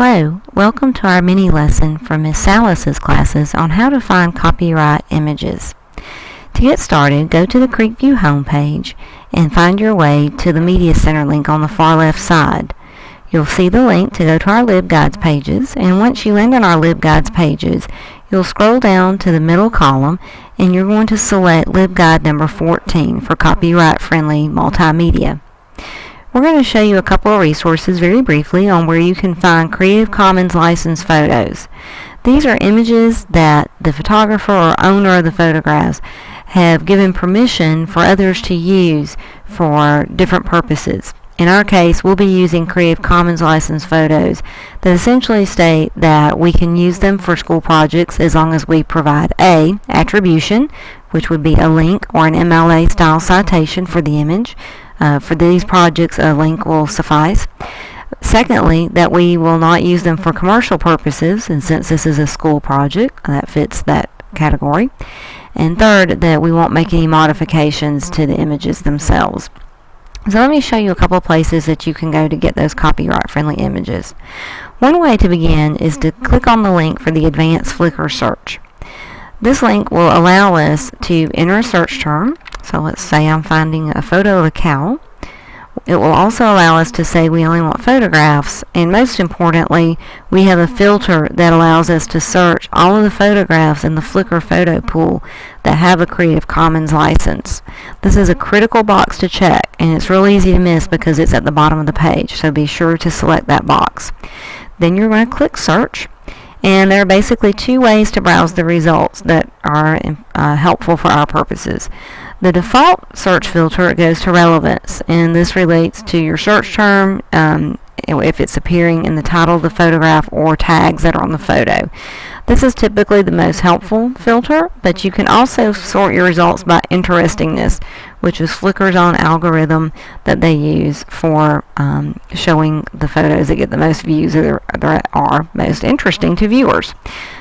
Hello, welcome to our mini lesson from Ms. Salas' classes on how to find copyright images. To get started, go to the Creekview homepage and find your way to the Media Center link on the far left side. You'll see the link to go to our LibGuides pages, and once you land on our LibGuides pages, you'll scroll down to the middle column and you're going to select LibGuide number 14 for copyright-friendly multimedia. We're going to show you a couple of resources very briefly on where you can find Creative Commons licensed photos. These are images that the photographer or owner of the photographs have given permission for others to use for different purposes. In our case, we'll be using Creative Commons licensed photos that essentially state that we can use them for school projects as long as we provide A, attribution, which would be a link or an MLA style citation for the image. For these projects, a link will suffice. Secondly, that we will not use them for commercial purposes, and since this is a school project, that fits that category. And third, that we won't make any modifications to the images themselves. So let me show you a couple of places that you can go to get those copyright-friendly images. One way to begin is to click on the link for the advanced Flickr search. This link will allow us to enter a search term. So let's say I'm finding a photo of a cow. It will also allow us to say we only want photographs, and most importantly, we have a filter that allows us to search all of the photographs in the Flickr photo pool that have a Creative Commons license. This is a critical box to check, and it's real easy to miss because it's at the bottom of the page, so be sure to select that box. Then you're going to click search, and there are basically two ways to browse the results that are helpful for our purposes. The default search filter goes to relevance, and this relates to your search term if it's appearing in the title of the photograph or tags that are on the photo. This is typically the most helpful filter, but you can also sort your results by interestingness, which is Flickr's own algorithm that they use for showing the photos that get the most views or that are most interesting to viewers.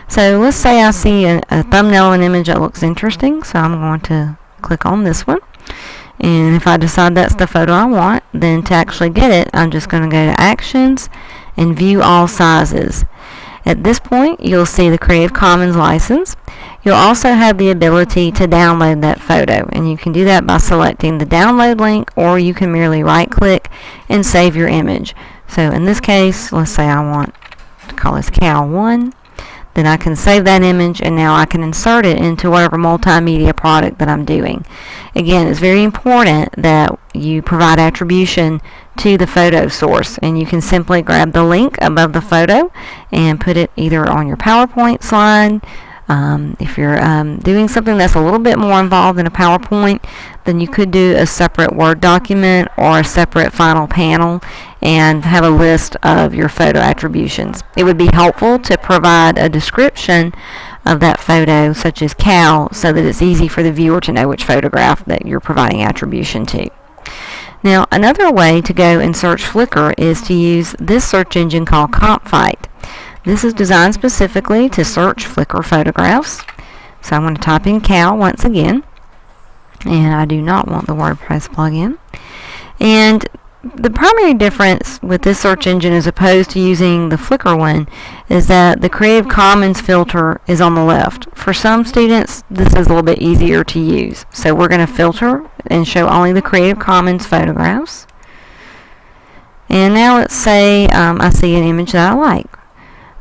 So let's say I see a thumbnail and image that looks interesting, so I'm going to click on this one, and if I decide that's the photo I want, then to actually get it, I'm just going to go to Actions and View All Sizes. At this point, you'll see the Creative Commons license. You'll also have the ability to download that photo, and you can do that by selecting the download link, or you can merely right-click and save your image. So in this case, let's say I want to call this Cow 1. Then I can save that image, and now I can insert it into whatever multimedia product that I'm doing. Again, it's very important that you provide attribution to the photo source, and you can simply grab the link above the photo and put it either on your PowerPoint slide. If you're doing something that's a little bit more involved than a PowerPoint, then you could do a separate Word document or a separate final panel and have a list of your photo attributions. It would be helpful to provide a description of that photo, such as cow, so that it's easy for the viewer to know which photograph that you're providing attribution to. Now, another way to go and search Flickr is to use this search engine called CompFight. This is designed specifically to search Flickr photographs. So I'm going to type in cow once again, and I do not want the WordPress plugin. And the primary difference with this search engine as opposed to using the Flickr one is that the Creative Commons filter is on the left. For some students, this is a little bit easier to use. So we're going to filter and show only the Creative Commons photographs. And now let's say I see an image that I like.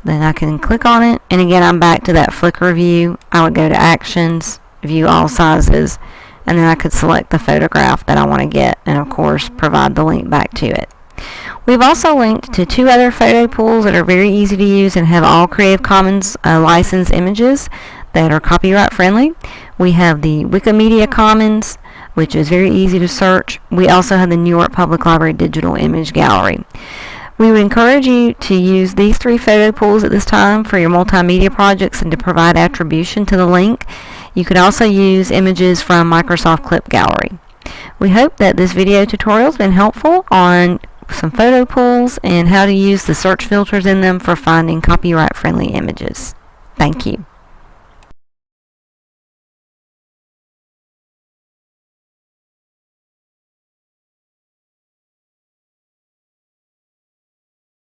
Then I can click on it, and again I'm back to that Flickr view. I would go to Actions, View All Sizes, and then I could select the photograph that I want to get, and of course provide the link back to it. We've also linked to two other photo pools that are very easy to use and have all Creative Commons licensed images that are copyright friendly. We have the Wikimedia Commons, which is very easy to search. We also have the New York Public Library Digital Image Gallery. We would encourage you to use these three photo pools at this time for your multimedia projects and to provide attribution to the link. You could also use images from Microsoft Clip Gallery. We hope that this video tutorial has been helpful on some photo pools and how to use the search filters in them for finding copyright-friendly images. Thank you.